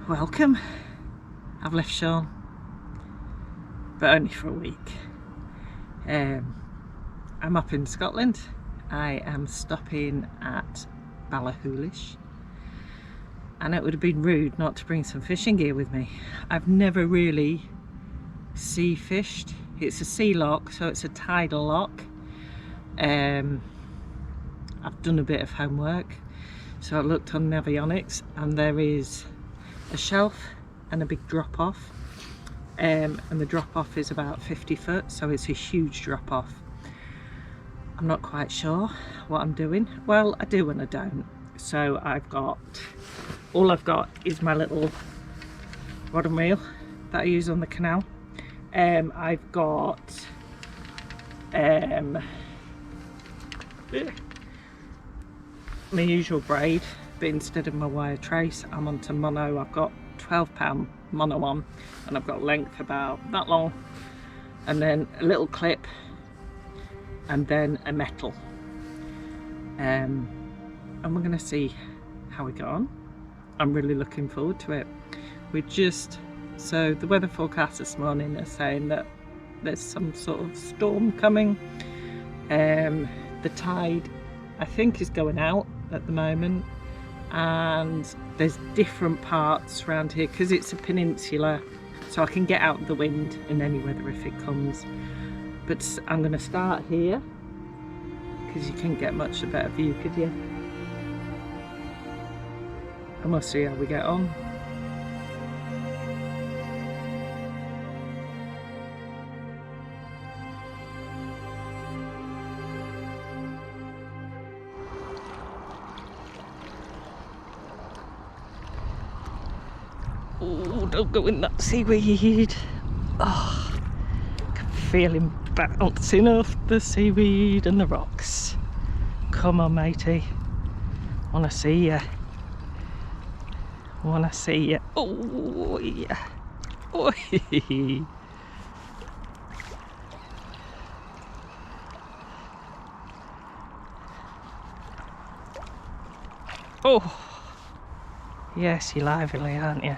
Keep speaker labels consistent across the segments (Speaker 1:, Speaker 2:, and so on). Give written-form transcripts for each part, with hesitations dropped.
Speaker 1: Welcome. I've left Sean, but only for a week. I'm up in Scotland. I am stopping at Ballachulish, and it would have been rude not to bring some fishing gear with me. I've never really sea fished. It's a sea loch, so it's a tidal loch. I've done a bit of homework, so I looked on Navionics, and there is a shelf and a big drop off, and the drop off is about 50 foot, so it's a huge drop off. I'm not quite sure what I'm doing. Well, I do and I don't. So all I've got is my little rod and reel that I use on the canal. I've got my usual braid, but instead of my wire trace, I'm onto mono. I've got 12-pound mono on, and I've got length about that long, and then a little clip, and then a metal. And we're going to see how we go on. I'm really looking forward to it. So the weather forecast this morning is saying that there's some sort of storm coming. The tide, I think, is going out at the moment, and there's different parts around here because it's a peninsula, so I can get out the wind in any weather if it comes. But I'm going to start here because you couldn't get much a better view, could you? And we'll see how we get on. Oh, don't go in that seaweed. Oh, I can feel him bouncing off the seaweed and the rocks. Come on, matey. Wanna see ya. Wanna see ya. Oh, yeah. Oh, oh. Yes, you're lively, aren't you?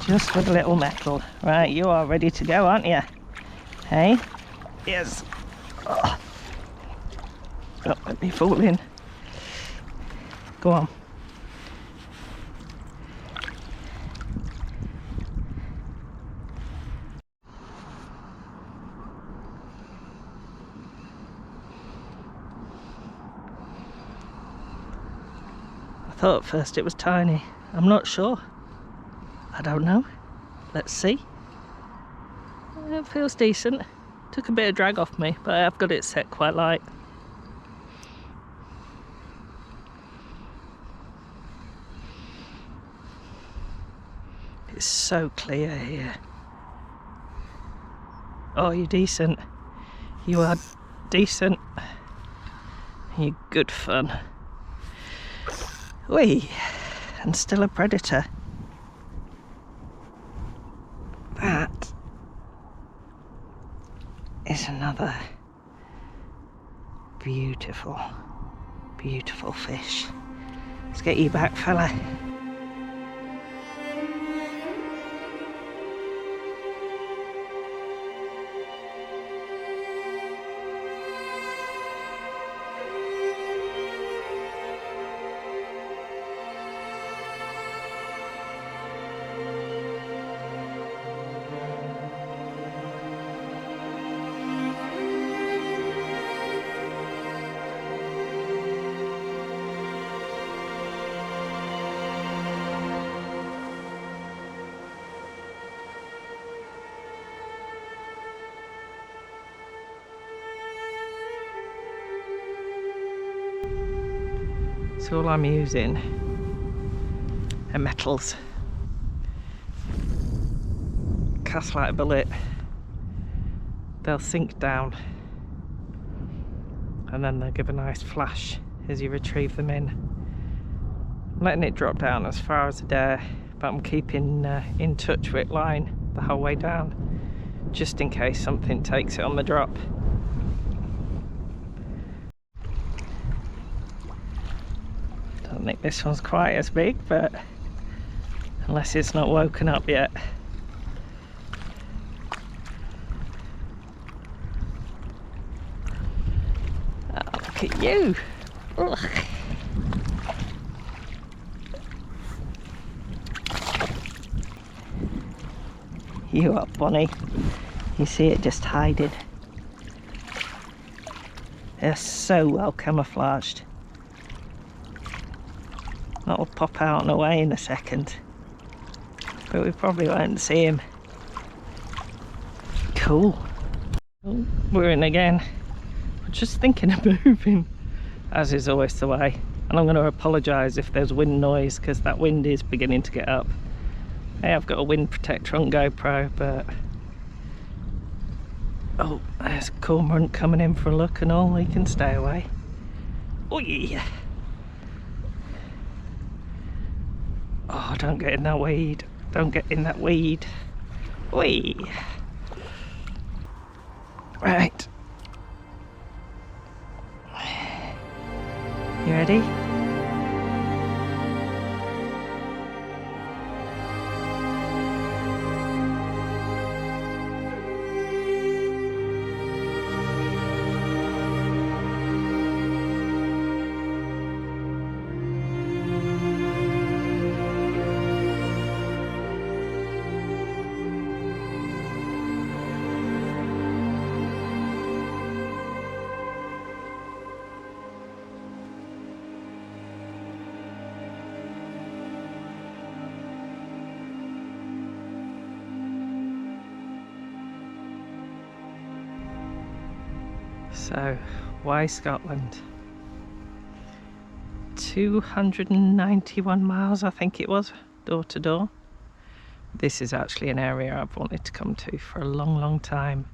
Speaker 1: Just with a little metal. Right, you are ready to go, aren't you? Hey? Yes. Oh. Don't let me fall in. Go on. I thought at first it was tiny. I'm not sure. I don't know. Let's see. It feels decent. Took a bit of drag off me, but I've got it set quite light. It's so clear here. Oh, you're decent. You are decent. You're good fun. Whee! And still a predator. That is another beautiful, beautiful fish. Let's get you back, fella. So all I'm using are metals. Cast like a bullet. They'll sink down, and then they'll give a nice flash as you retrieve them in. I'm letting it drop down as far as I dare, but I'm keeping in touch with line the whole way down, just in case something takes it on the drop. Don't think this one's quite as big, but unless it's not woken up yet. Oh, look at you! Ugh. You up, Bonnie? You see it just hiding. They're so well camouflaged. That'll pop out and away in a second, but we probably won't see him. Cool. Oh, we're in again. I'm just thinking of moving, as is always the way. And I'm going to apologise if there's wind noise, because that wind is beginning to get up. Hey, I've got a wind protector on GoPro, but oh, there's a cormorant coming in for a look and all. He can stay away. Oh yeah. Oh, don't get in that weed. Don't get in that weed. Whee! Right. You ready? So, why Scotland? 291 miles, I think it was, door to door. This is actually an area I've wanted to come to for a long, long time.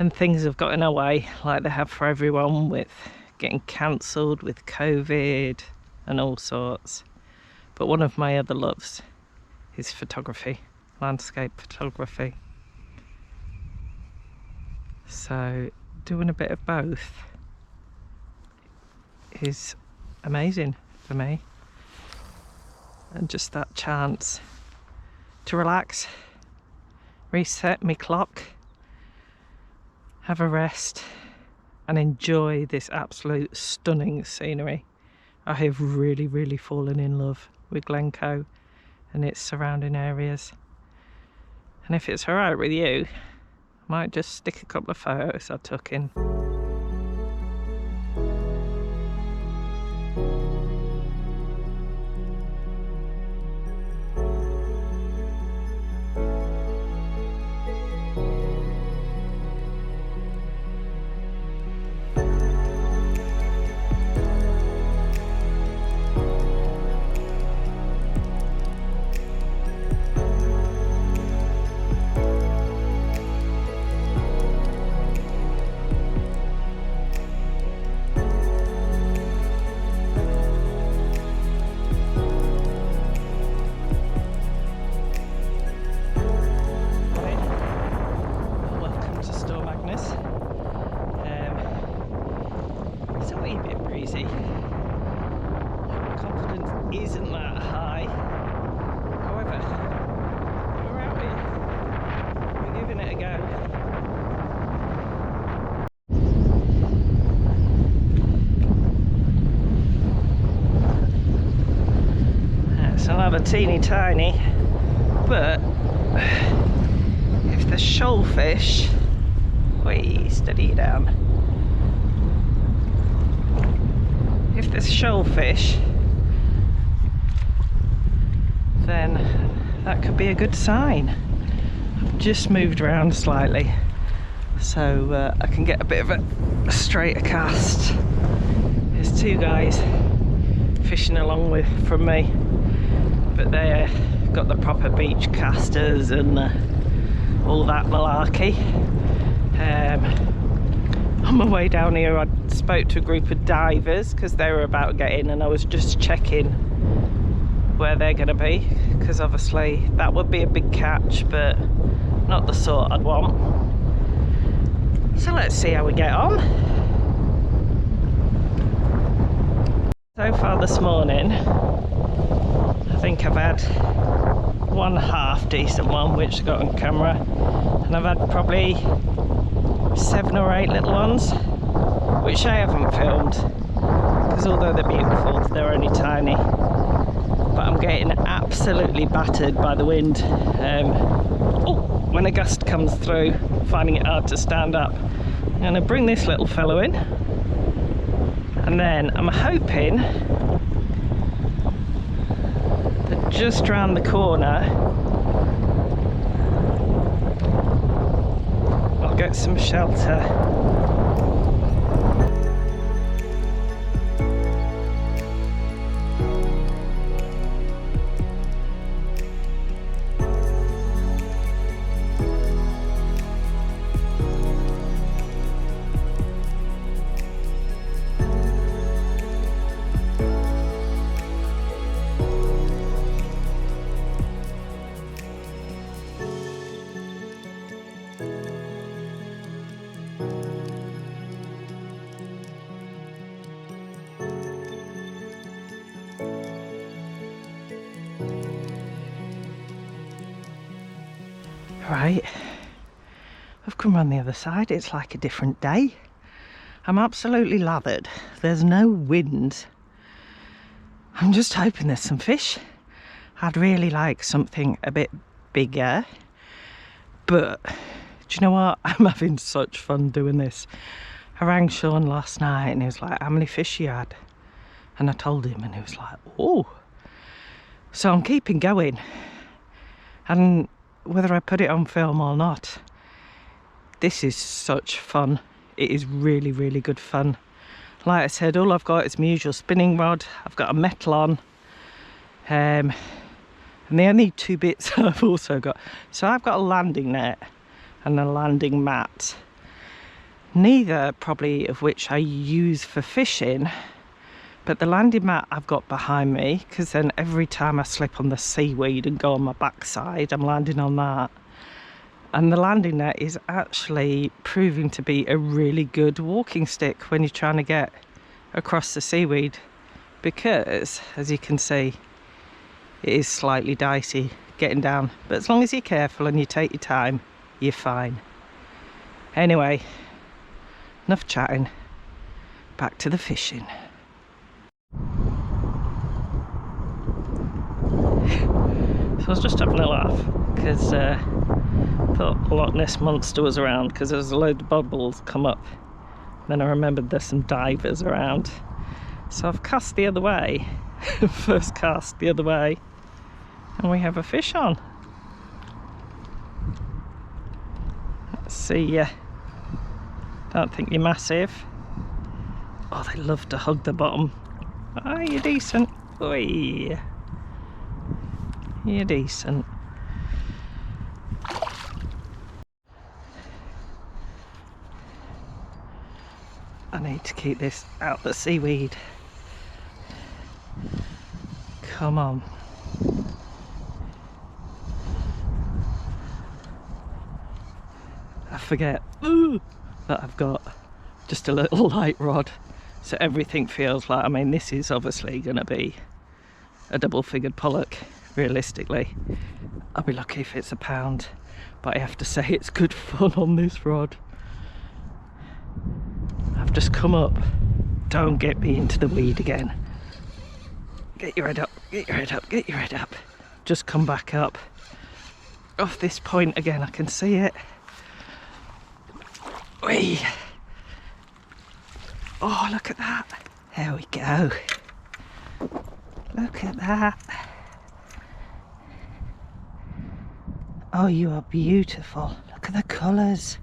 Speaker 1: And things have got in our way, like they have for everyone, with getting cancelled with COVID and all sorts. But one of my other loves is photography, landscape photography. So, doing a bit of both is amazing for me, and just that chance to relax, reset my clock, have a rest and enjoy this absolute stunning scenery. I have really fallen in love with Glencoe and its surrounding areas, and if it's alright with you, might just stick a couple of photos I took in. Isn't that high. However, we're out here. We're giving it a go. It's another teeny tiny, but if the shoalfish, wait, steady you down. If there's shoalfish, then that could be a good sign. I've just moved around slightly so I can get a bit of a straighter cast. There's two guys fishing along from me, but they got the proper beach casters and all that malarkey. On my way down here I spoke to a group of divers because they were about to get in, and I was just checking where they're going to be, because obviously that would be a big catch, but I'm not the sort I'd want. So let's see how we get on. So far this morning, I think I've had one half decent one which I got on camera, and I've had probably 7 or 8 little ones which I haven't filmed, because although they're beautiful, they're only tiny. But I'm getting absolutely battered by the wind. When a gust comes through, finding it hard to stand up. I'm going to bring this little fellow in, and then I'm hoping that just round the corner I'll get some shelter. Right, I've come round the other side. It's like a different day. I'm absolutely lathered. There's no wind. I'm just hoping there's some fish. I'd really like something a bit bigger, but do you know what? I'm having such fun doing this. I rang Sean last night and he was like, how many fish you had? And I told him and he was like, oh. So I'm keeping going, and whether I put it on film or not, this is such fun. It is really, really good fun. Like I said, all I've got is my usual spinning rod. I've got a metal on, and the only 2 bits I've also got, so I've got a landing net and a landing mat, neither probably of which I use for fishing. But the landing mat I've got behind me, because then every time I slip on the seaweed and go on my backside, I'm landing on that. And the landing net is actually proving to be a really good walking stick when you're trying to get across the seaweed, because, as you can see, it is slightly dicey getting down. But as long as you're careful and you take your time, you're fine. Anyway, enough chatting. Back to the fishing. So I was just having a laugh because I thought the Loch Ness Monster was around, because there was a load of bubbles come up. Then I remembered there's some divers around. So I've cast the other way, first cast the other way, and we have a fish on. Let's see, don't think you're massive. Oh, they love to hug the bottom. Oh, you're decent. Oi. You're decent. I need to keep this out the seaweed. Come on. I forget that I've got just a little light rod, so everything feels like, I mean, this is obviously going to be a double-figured pollock. Realistically, I'll be lucky if it's a pound, but I have to say it's good fun on this rod. I've just come up. Don't get me into the weed again. Get your head up, get your head up, get your head up. Just come back up. Off this point again, I can see it. Whee! Oh, look at that. There we go. Look at that. Oh, you are beautiful. Look at the colours.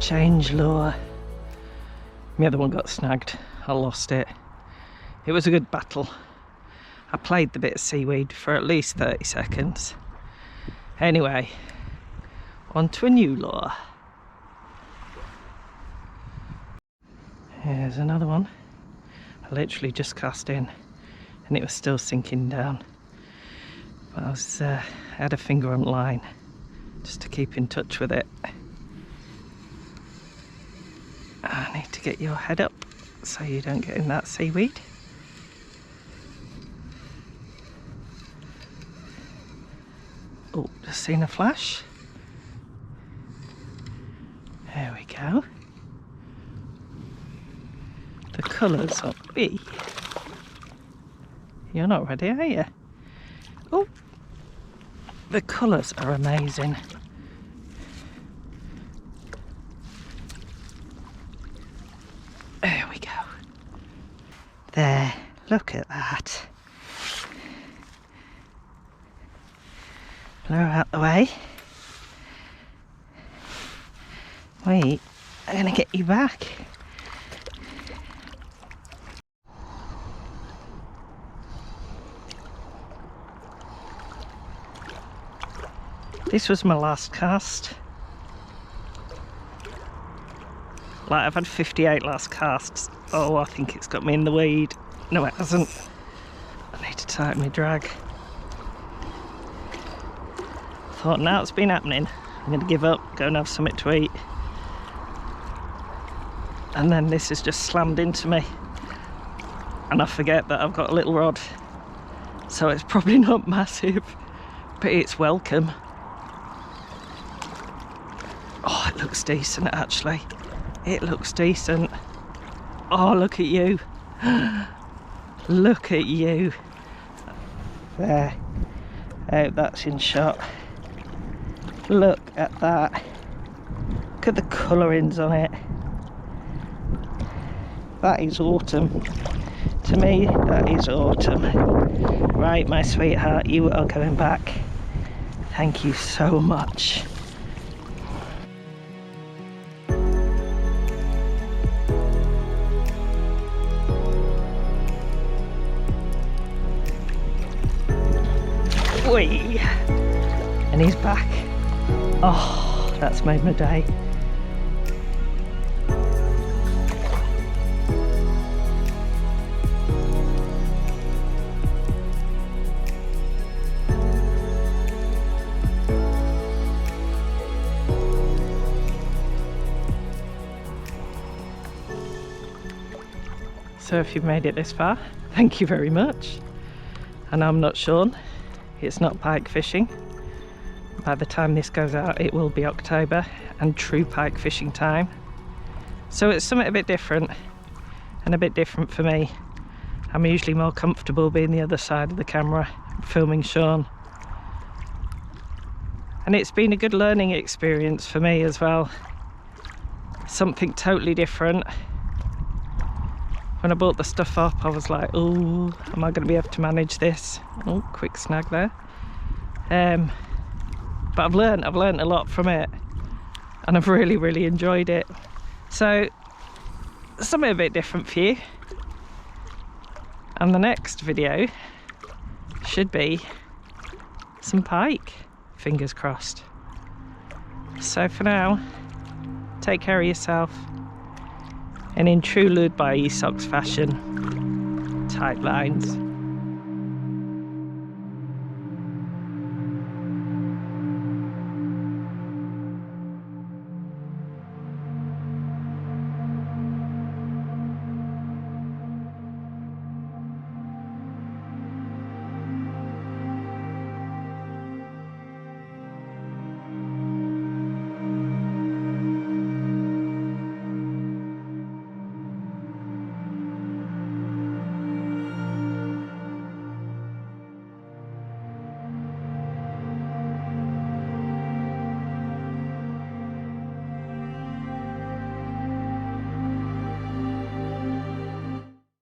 Speaker 1: change lure. The other one got snagged. I lost it. It was a good battle. I played the bit of seaweed for at least 30 seconds. Anyway, on to a new lure. Here's another one. I literally just cast in and it was still sinking down. But I had a finger on line just to keep in touch with it. I need to get your head up so you don't get in that seaweed. Oh, just seen a flash. There we go. The colours are... You're not ready, are you? Oh, the colours are amazing. There we go. There, look at that. Blow out the way. Wait, I'm gonna get you back. This was my last cast. Like, I've had 58 last casts. Oh, I think it's got me in the weed. No, it hasn't. I need to tighten my drag. Thought, now it's been happening, I'm going to give up, go and have something to eat. And then this has just slammed into me. And I forget that I've got a little rod. So it's probably not massive, but it's welcome. Oh, it looks decent actually. It looks decent. Oh, look at you. Look at you. There. I hope that's in shot. Look at that. Look at the colourings on it. That is autumn. To me, that is autumn. Right, my sweetheart, you are going back. Thank you so much. Whee! And he's back. Oh, that's made my day. So if you've made it this far, thank you very much. And I'm not Sean. It's not pike fishing. By the time this goes out, it will be October and true pike fishing time. So it's something a bit different, and a bit different for me. I'm usually more comfortable being the other side of the camera, filming Sean. And it's been a good learning experience for me as well. Something totally different. When I bought the stuff up, I was like, oh, am I going to be able to manage this? Oh, quick snag there. But I've learned a lot from it, and I've really enjoyed it. So something a bit different for you. And the next video should be some pike, fingers crossed. So for now, take care of yourself. And in true Lured by Esox fashion, tight lines.